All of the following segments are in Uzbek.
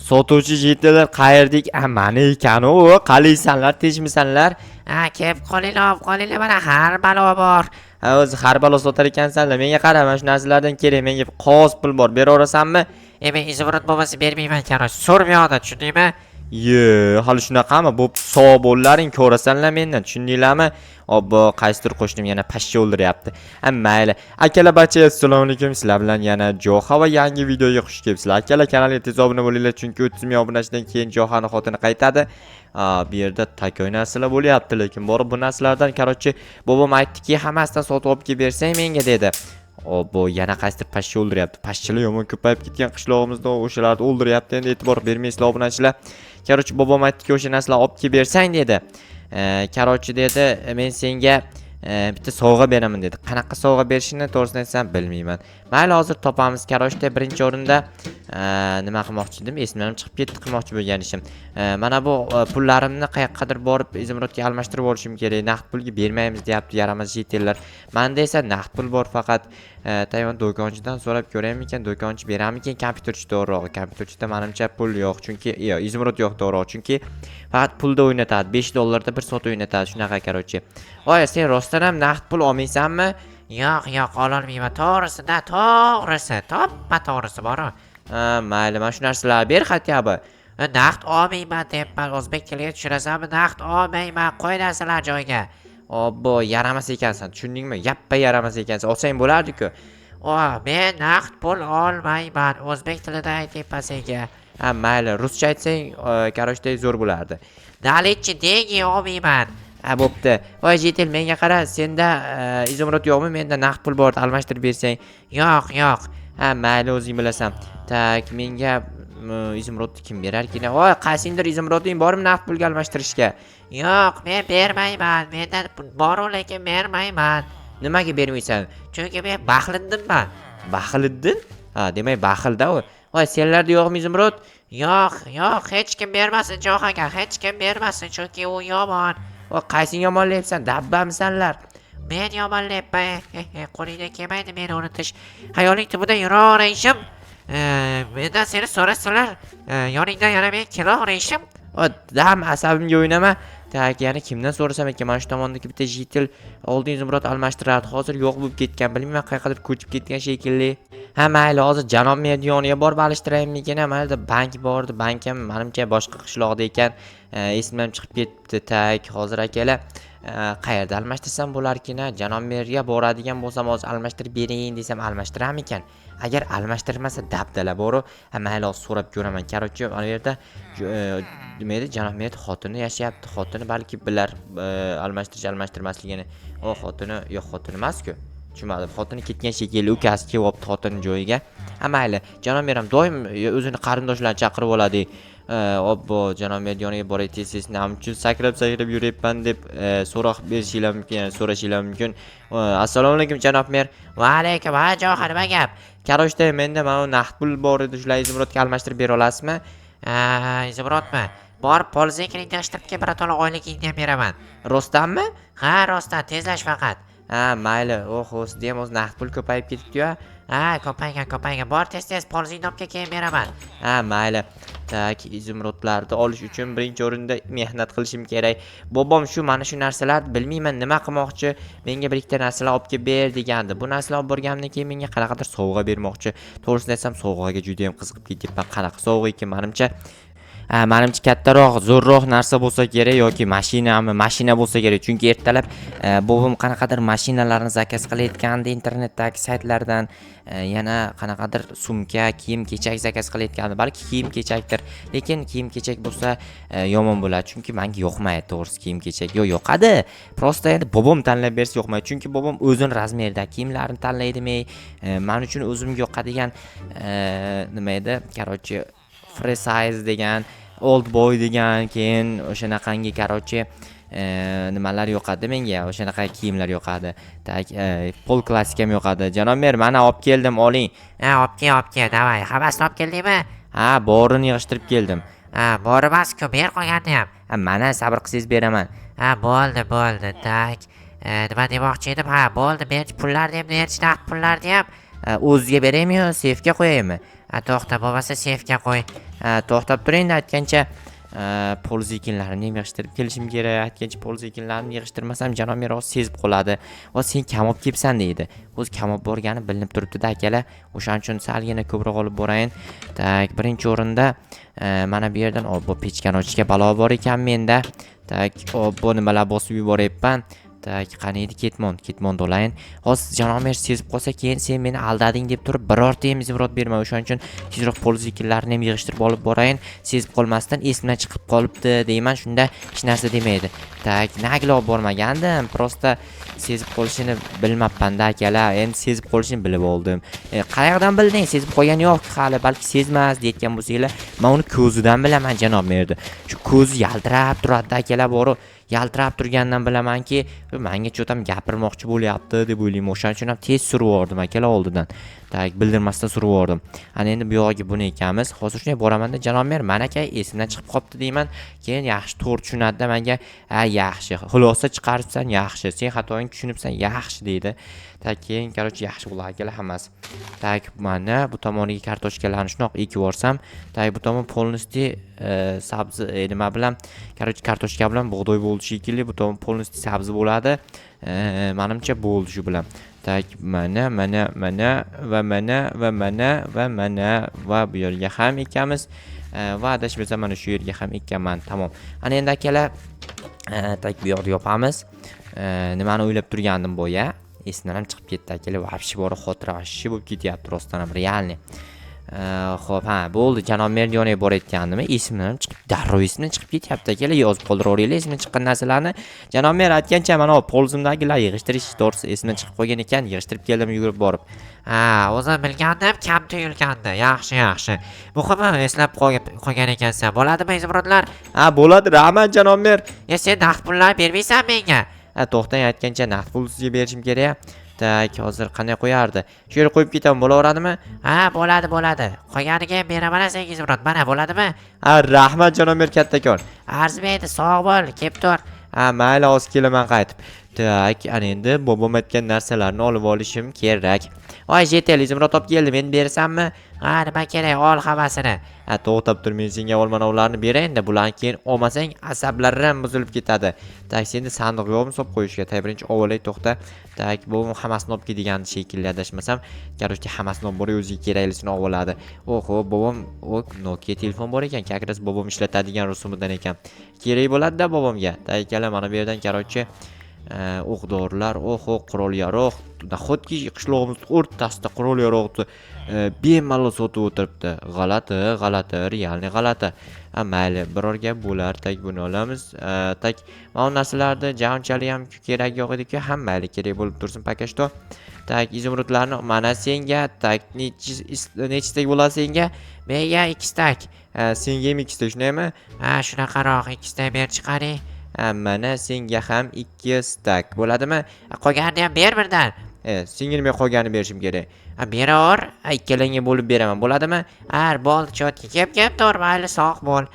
Sotuvchi yigitlar qayerdik? Mana ekan u. Qalaysanlar, tinchmisanlar? Kelib qolinglar, mana har balo bor. O'zi har balo sotar ekansanlar. Menga qara, mana shu narsalardan kerak. Menga qog'oz pul bor. Beraverasanmi? Men izvorot bo'lmasa bermayman, karosh. So'r bu yoqda, tushundingmi? Hali shunaqami? Bu sog' bo'llaring ko'rasanlar mendan, tushundinglarmi? Obbo, qaysidir qo'shnim yana pashsha o'ldiryapti. Mayli. Akalar, barcha assalomu alaykum. Sizlar bilan yana Joha va yangi videoga xush kelibsizlar. Akalar, kanalga tez obuna bo'linglar, chunki 30 ming obunachidan keyin Johani xotini qaytadi. Bu yerda takoy narsalar bo'lyapti, lekin borib bu narsalardan qarochi bobom aytdiki, hammasidan sotib olib kelib bersang menga dedi. Bu yana qaysidir pashsha o'ldiryapti. Pashshalar yomon ko'payib ketgan qishlog'imizda, o'shalarni o'ldiryapti. Endi e'tibor bermaysizlar obunachilar. Qarochi bobom aytdiki, o'sha narsalarni olib kelib bersang dedi. Qarochi dedi, men senga bitta sovg'a beraman dedi. Qanaqa sovg'a berishini to'g'risini aytsam bilmayman. Mayli, hozir topamiz. Qarochda birinchi o'rinda nima qilmoqchi edim? Esimdan chiqib ketdi qilmoqchi bo'lgan ishim. Mana bu pullarimni qayoqqadir borib izimrodga almashtirib olishim kerak. Naqd pulga bermaymiz deyapti yaramas yigitlar. Menda esa naqd pul bor, faqat Tayvan do'konchidan so'rab ko'raymikan, do'konchi beramikan, kompyuterchi to'g'rirog'i. Kompyuterchida menimcha pul yo'q, chunki izimrod yo'q to'g'rirog'i, chunki faqat pulda o'ynatadi. 5 dollarda bir sot o'ynatadi, shunaqa qarochi. Voy, sen rostdan ham naqd pul olmaysanmi? Yo'q, ololmayman. To'g'risida, to'g'risi, toppa to'g'risi bor. Mayli, mana shu narsalarni ber xatyabi. Naqd olmayman deyapman. O'zbek tiliga tushirasanmi? Naqd olmayman. Qo'y narsalar joyiga. Obbo, yaramas ekansan, tushundingmi? Yappa yaramas ekansan. Olsang bo'lardi-ku. Men naqd pul olmayman. O'zbek tilida aytyapman senga. Mayli, ruscha aytsang, qaroshdek zo'r bo'lardi. Dalitchi dengi olmayman. Bo'pti. Voy jitil, menga qara, senda izimrod yo'qmi? Menda naqd pul bor, almashtirib bersang. Yo'q. Mayli, o'zing bilasan. Tak, menga izimrodni kim berarkin? Voy, qaysindir izimroding bormi naqd pulga almashtirishga? Yo'q, men bermayman. Menda bor, lekin bermayman. Nimaga bermaysan? Chunki men baxlindimman. Baxiliddin? Demak baxilda u. Voy, senlarda yo'qmi izimrod? Yo'q, hech kim bermasin Johaga, hech kim bermasin, chunki u yomon. Voy, qaysini yomonlayapsan? Dabbamisanlar? Men yomonlayapman. Qo'lingdan kelmaydi meni unutish. Hayoling tubida yuraverishim. Mendan seni so'rasalar, yoningdan yana men kelaverishim. Dam asabimga o'ynama. Tak, yana kimdan so'rasam ekan? Mana shu tomondagi bitta jitil oldin izimrod almashtirardi. Hozir yo'q bo'lib ketgan. Bilmayman, qayergadir ko'chib ketgan shekilli. Mayli, hozir janob Merdiyoniga borib alishtiraymikin. Mayli, bank bordi. Bank ham menimcha boshqa qishloqda ekan. Esimdan chiqib ketdi. Tak, hozir akalar qayerda almashtirsam bo'larkin? Janob Merga boradigan bo'lsam, hozir almashtirib bering desam almashtiramikan. Agar almashtirmasa dabdala boru. Mayli, hozir so'rab ko'raman. Qarochi, mana bu yerda nima edi? Janob Merga xotini yashayapti. Xotini balki bilar almashtirmasligini. Xotini yo'q, xotini emas-ku. Tushunmadim. Xotini ketgan shekilli, ukasi kelyapti xotini joyiga. Mayli, janob Meram doim o'zini qarindoshlarini chaqirib oladi. Obbo, janob Merdiyoniga boray tez-tez, nima uchun sakrab yuryapman deb so'rashinglar mumkin. Assalomu alaykum janob Mer. Va alaykum, Joha, nima gap? Qaroshda menda mana naqd pul bor edi, shular izimrodga almashtirib bera olasizmi? Izimrodmi? Bor, polizekini yig'ishtirib kel, bir to'la oyligingni ham beraman. Rostdanmi? Ha, rostdan, tezlash faqat. Mayli, o'zida ham o'z naqd pul ko'payib ketibdi-yu. Ko'paygan. Bor, tez polizingni olib kel, keyin beraman. Mayli. Tak, izimrodlarni olish uchun birinchi o'rinda mehnat qilishim kerak. Bobom mana shu narsalarni bilmayman nima qilmoqchi. Menga bir ikkita narsalar olib kelib ber degandi. Bu narsalar olib borganimdan keyin menga qanaqadir sovg'a bermoqchi. To'g'risini aytsam, sovg'aga juda ham qiziqib ketyapman. Qanaqa sovg'a ekan menimcha? Menimcha kattaroq, zo'rroq narsa bo'lsa kerak yoki mashina bo'lsa kerak. Chunki ertalab bobom qanaqadir mashinalarni zakaz qilayotgandi internetdagi saytlardan. Yana qanaqadir sumka, kiyim-kechak zakaz qilayotgandi. Balki kiyim-kechakdir, lekin kiyim-kechak bo'lsa yomon bo'ladi. Chunki menga yoqmaydi to'g'risi kiyim-kechak. Yoqadi. Prosta endi bobom tanlab bersa yoqmaydi. Chunki bobom o'zining razmerida kiyimlarini tanlaydimi? Men uchun o'zimga yoqadigan nima edi? Qarochi, free size degan, old boy degan, keyin o'shanaqangi qarochi nimalar yoqadi menga, o'shanaqa kiyimlar yoqadi. Tak, pol klassik ham yoqadi. Janob Mer, mana olib keldim, oling. Olib kel, davay. Hammasini olib keldingmi? Borini yig'ishtirib keldim. Bor emas-ku, ber qo'yganni ham. Mana sabr qilsangiz beraman. Bo'ldi. Tak. Nima demoqchi edim? Bo'ldi. Berchi pullarni ham, berchi naqd pullarni ham. O'ziga beraymi yo sefga qo'yaymi? To'xta, bo'lmasa sefga qo'y. To'xtab turing aytgancha pol ekinlarini ham yig'ishtirib kelishim kerak. Aytgancha pol ekinlarini yig'ishtirmasam janob mer sezib qoladi. Sen kam olib kelibsan deydi. O'zi kam olib borgani bilinib turibdi-da akalar. O'shaning uchun salgina ko'proq olib borayin. Tak, birinchi o'rinda mana bu yerdan bu pechkani ochishga balo bor ekan menda. Tak, bu nimalar bosib yuboryapman. Tak, qani edi ketmon dolayin. Hozir janob mer sezib qolsa, keyin sen meni aldading deb turib birorta ham zimrod berma. O'shaning uchun tezroq pol ekinlarini ham yig'ishtirib olib borayin. Sezib qolmasdan esimdan chiqib qolibdi deyman, shunda hech narsa demaydi. Tak, nagla olib bormagandim. Prosta sezib qolishini bilmabman-da akalar. Endi sezib qolishini bilib oldim. Qayerdan bilding? Sezib qolgani yo'q hali, balki sezmas deyotgan bo'lsanglar, men uni ko'zidan bilaman janob merdi. Shu ko'zi yaltirab turadi akalar, bori yaltirab turgandan bilamanki, menga cho'tam gapirmoqchi bo'lyapti deb o'ylayman. O'shaning uchun ham tez surib yubordim akalar oldidan. Tak, bildirmasdan surib yubordim. Ana endi bu yog'iga buni ekamiz. Hozir shunday boraman-da, janob mer, mana aka esimdan chiqib qopti deyman. Keyin yaxshi to'g'ri tushunadi-da menga. Yaxshi. Xulosa chiqaribsan, yaxshi. Sen xatoing tushunibsan, yaxshi deydi. Tak, keyin qarochi yaxshi bo'ladi akalar hammasi. Tak, mana bu tomoniga kartoshkalarni shunoq ekib yuborsam, tak bu tomon polnosti sabzi nima bilan, qarochi kartoshka bilan bug'doy bo'ldi shekilli, bu tomon polnosti sabzi bo'ladi. Menimcha bo'ldi shu bilan. Tak, mana va bu yerga ham ekamiz. Va adashmasam mana shu yerga ham ekaman. Tamom. Ana endi akalar, tak bu yoqni yopamiz. Nimani o'ylab turgandim boya? Esimdan ham chiqib ketdi akalar. Vobshe bor xotira vobshe bo'lib ketyapti rostdan ham realni. Xo'p, bo'ldi, janob mer yoniga borayotgandim. Esimdan chiqib, darrov esimdan chiqib ketyapti akalar. Yozib qoldiravering esimdan chiqqan narsalarni. Janob mer aytgancha mana polzimdagilar yig'ishtirish to'g'risi esimdan chiqib qolgan ekan, yig'ishtirib keldim yugurib borib. O'zim bilgandim, kam tuyulgandi. Yaxshi. Muhimi eslab qolgan ekansan. Bo'ladimi, izimrodlar? Bo'ladi, rahmat janob mer. Sen naqd pullar bermaysan menga? To'xtang, aytgancha naqd pul sizga berishim kerak. Tak, hozir qanday qo'yardi? Shu yerga qo'yib ketaman, bo'laveradimi? Bo'ladi. Qolganiga ham beraman senga izimrod. Mana bo'ladimi? Rahmat janob mer kattakon. Arzimaydi, sog' bo'l, kelib tur. Mayli, hozir kelaman qaytib. Tak, ana endi bobom aytgan narsalarni olib olishim kerak. Voy, jetel, izimrod olib keldim, endi berasanmi? Nima kerak, ol hammasini. To'xtab tur, men senga olmanovlarni berayin-da, bularni keyin olmasang asablarim buzilib ketadi. Tak, senda sandiq yo'qmi solib qo'yishga? Tak, birinchi olay, to'xta. Tak, bobom hammasini olib kelgan shekilli adashmasam, qarochki hammasini olib borib o'ziga keraklisini olib oladi. Oho, bobom Nokia telefon bor ekan, kakras bobom ishlatadigan rusumidan ekan. Kerak bo'ladi-da bobomga. Tak, kala mana bu yerdan qarochi o'q-dorilar, qurol yaroq, nahotki qishlog'imiz o'rtasida qurol yaroqni bemalol sotib o'tiribdi. G'alati, realni g'alati. Mayli, biror gap bo'lar. Tak, buni olamiz. Tak, mana bu narsalarni javonchalik ham kerak yo'q edi-ku, ham mayli kerak bo'lib tursin pakashto. Tak, izimrodlarni mana senga, tak, nechta bo'ladi senga? Menga 2 stak. Senga ham 2 stak, shundaymi? Shunaqaroq 2 stak ber chiqaring. Mana senga ham 2 stak bo'ladimi? Qolganini ham ber birdan. Senga nima qolganini berishim kerak. Beraver. Ikkalangga bo'lib beraman, bo'ladimi? Bo'ldi, chotga kelib tur, mayli, sog' bo'l.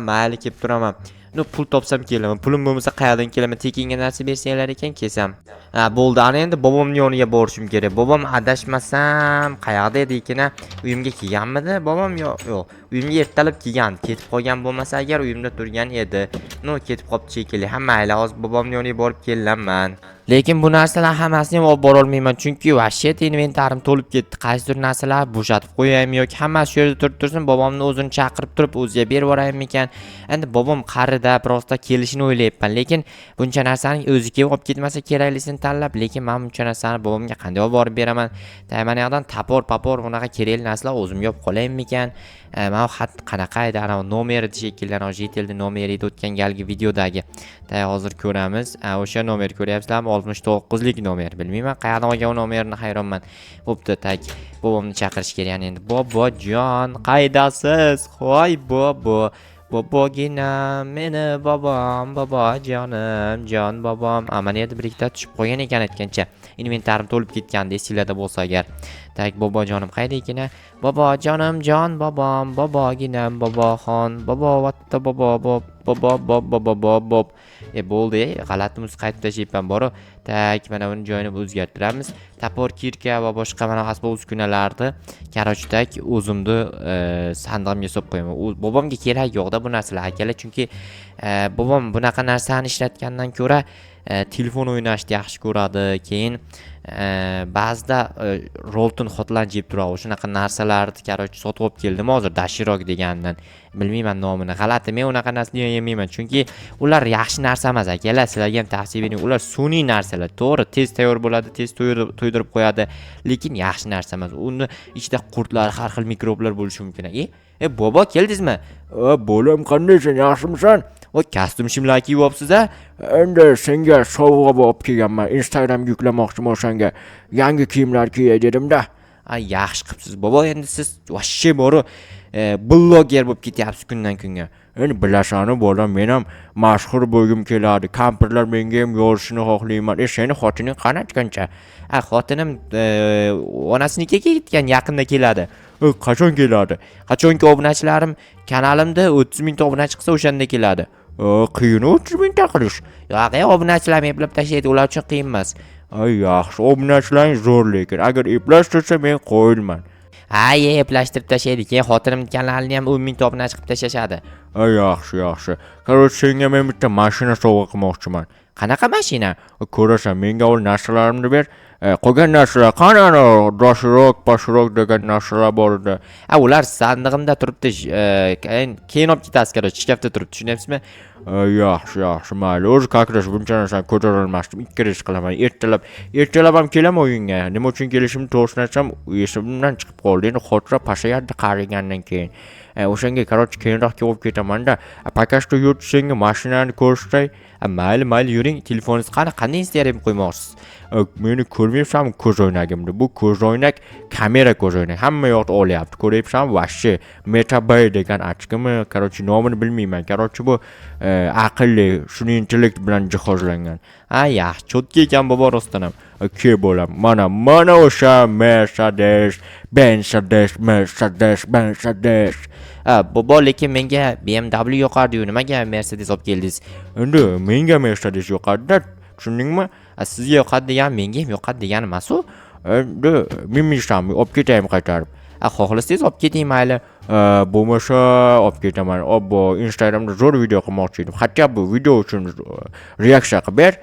Mayli, kelib turaman. Pul topsam kelaman. Pulim bo'lmasa qayerdan kelaman? Tekinga narsa bersanglar ekan, kelsam. Bo'ldi, ana endi bobomning yoniga borishim kerak. Bobom adashmasam qayerda edi ekan? Uyimga kelganmidi? Bobom yo'q. Uyimga ertalab kelgan. Ketib qolgan bo'lmasa agar uyimda turgan edi. Ketib qopti shekilli. Mayli, hozir bobomning yoniga borib kelaman. Lekin bu narsalar hammasini ham olib bora olmayman, chunki vashiyat inventarim to'lib ketdi. Qaysidir narsalar bo'shatib qo'yaymi yoki hammasi shu yerda turib tursin, bobomni o'zini chaqirib turib o'ziga berib yuboraymi ekan. Endi bobom qarida, prosta kelishini o'ylayapman, lekin buncha narsani o'ziga olib ketmasa keraklisini tanlab, lekin men buncha narsani bobomga qanday olib borib beraman? Mana yoqdan tapor bunaqa kerakli narsalar o'zimga olib qolaymi ekan? Mana xat qanaqa edi? Ana nomeri shekilli, ana jetelda nomeri edi o'tgan galgi videodagi. Hozir ko'ramiz. O'sha nomer ko'ryapsizlarmi? 69lik nomer. Bilmayman qayerdan olgan u nomerni, hayronman. Bo'pti, tak. Bobomni chaqirish kerak. Ya'ni endi bobojon, qaydasiz? Voy bobo. Bobogina, meni bobom, bobojonim, jon bobom. Mana endi bir ikkita tushib qo'ygan ekan aytgancha. inventarim to'lib ketgandi esinglarda bo'lsa agar. Tak bobojonim qayda ekan? Bobojonim jon bobom, boboginam boboxon, bobovatta bobo bob. Bo'ldi, g'alati musiqa aytib tashlayapman bor. Tak mana buni joyini o'zgartiramiz. Tapor kirka va boshqa mana asbob uskunalarni karochdak o'zimni sandig'imga solib qo'yaman. Bobomga kerak yo'q-da bu narsalar akalar, chunki bobom bunaqa narsani ishlatgandan ko'ra telefon o'ynashni yaxshi ko'radi. Keyin ba'zida rolton hotline jeb turadi. Shunaqa narsalarni karochi sotib olib keldim hozir Dashirok degandan. Bilmayman nomini. G'alati, men unaqa narsani yemayman, chunki ular yaxshi narsa emas akalar. Sizlarga ham tavsiya bering. Ular sun'iy narsalar. To'g'ri, tez tayyor bo'ladi, tez to'ydirib qo'yadi, lekin yaxshi narsa emas. Uni ichida qurtlar, har xil mikroblar bo'lishi mumkin. Bobo keldingizmi? Bolam qandaysan, yaxshimisan? Kostyum shimlar kiyib olibsiz-a? Endi senga sovg'a olib kelganman. Instagramga yuklamoqchiman o'shanga. Yangi kiyimlar kiyay dedim-da. Yaxshi qilibsiz. Bobo, endi siz vashshe bor blogger bo'lib ketyapsiz kundan kunga. Endi bilasan, bolam, men ham mashhur bo'lgim keladi. Kampirlar menga ham yorishini xohlayman. Seni xotining qanachgancha? Xotinim onasinikiga ketgan, yaqinda keladi. Qachon keladi? Qachonki obunachilarim kanalimda 30 ming obunachi qilsa o'shanda keladi. Qiyin 30 ming qilish. Yo'q, obunachilarni eplab tashlaydi, ular uchun qiyin emas. Yaxshi, obunachilaring zo'r, lekin agar eplashtirsa men qo'yilman. Eplashtirib tashlaydi. Keyin xotinimning kanalini ham 10 ming obunachi qilib tashlashadi. Yaxshi. Qarochi, senga men bitta mashina sovg'a qilmoqchiman. Qanaqa mashina? Ko'rasan, menga ol narsalarimni ber. Qolgan narsalar qani? Dashirok degan narsalar bor edi. Ular sandig'imda turibdi. Keyin olib ketasiz, qarochi, shkafda turibdi. Tushunyapsizmi? Yaxshi, mayli. O'zi kakrash buncha narsani ko'tarolmasdim. Ikki reys qilaman. Ertalab ham kelaman o'yinga. Nima uchun kelishimni to'g'risini aytsam, esimdan chiqib qoldi. Endi xotira pashayadi qarigandan keyin. O'shanga qarochi keyinroq kelib ketaman-da. Pakashda yurt senga mashinani ko'rsatay. Mayli, yuring. Telefoningiz qanday Instagram qo'ymoqchisiz? Meni ko'rmayapsanmi ko'zoynagimni? Bu ko'zoynak kamera ko'zoynak. Hamma yoqda olyapti. Ko'ryapsanmi? Vashshi Metabay degan achkimi? Qarochi nomini bilmayman. Qarochi bu aqlli, shuni intellekt bilan jihozlangan. Yaxshi, cho'tka ekan bobo rostdan ham. Ke bo'lam. Mana o'sha Mercedes. Bobo, lekin menga BMW yoqardi-yu, nimaga Mercedes olib keldingiz? Endi menga Mercedes yoqadi-da, tushundingmi? Sizga yoqadi degan, menga ham yoqadi degani emas-ku. Endi minisham olib ketaymi qaytarib? Xohlasangiz olib keting mayli. Bo'lmasa olib ketaman. Obbo, Instagramda zo'r video qilmoqchi edim. Hatto bu video uchun reaksiya qilib ber.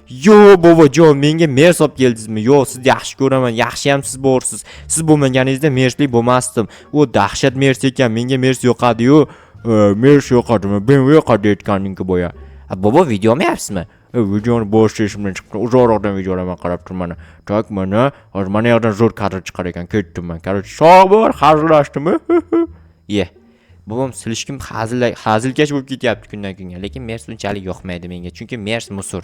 Yo'q bobojon, menga Mers olib keldingizmi? Yo'q, sizni yaxshi ko'raman. Yaxshi ham siz borsiz. Siz bo'lmaganingizda Merslik bo'lmasdim. U dahshat Mers ekan, menga Mers yoqadi-yu. Mers yoqadimi? BMW yoqadi aytganinki bo'ya. Bobo, video olmayapsizmi? Videoni boshlashimdan chiqdi. Uzoqroqdan videolarni qarab turman. Tak mana, hozir mana yerdan zo'r kadr chiqar ekan. Ketdim men. Qarochi, sog' bo'l, hazillashdimi? Bobom silishkim hazilkash bo'lib ketyapti kundan kunga, lekin Mers unchalik yoqmaydi menga, chunki Mers musur.